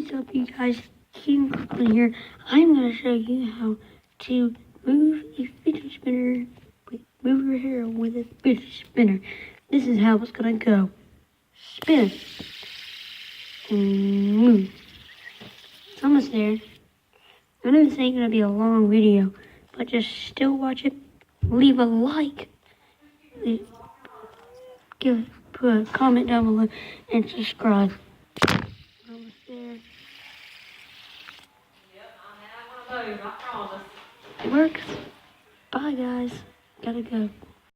is up, you guys? King on here. I'm going to show you how to move a fidget spinner. Move your hair with a fidget spinner. This is how it's going to go. Spin. And move. It's almost there. I know this ain't going to be a long video, but just still watch it. Leave a like. Put a comment down below and subscribe. Almost there. It works. Bye guys. Gotta go.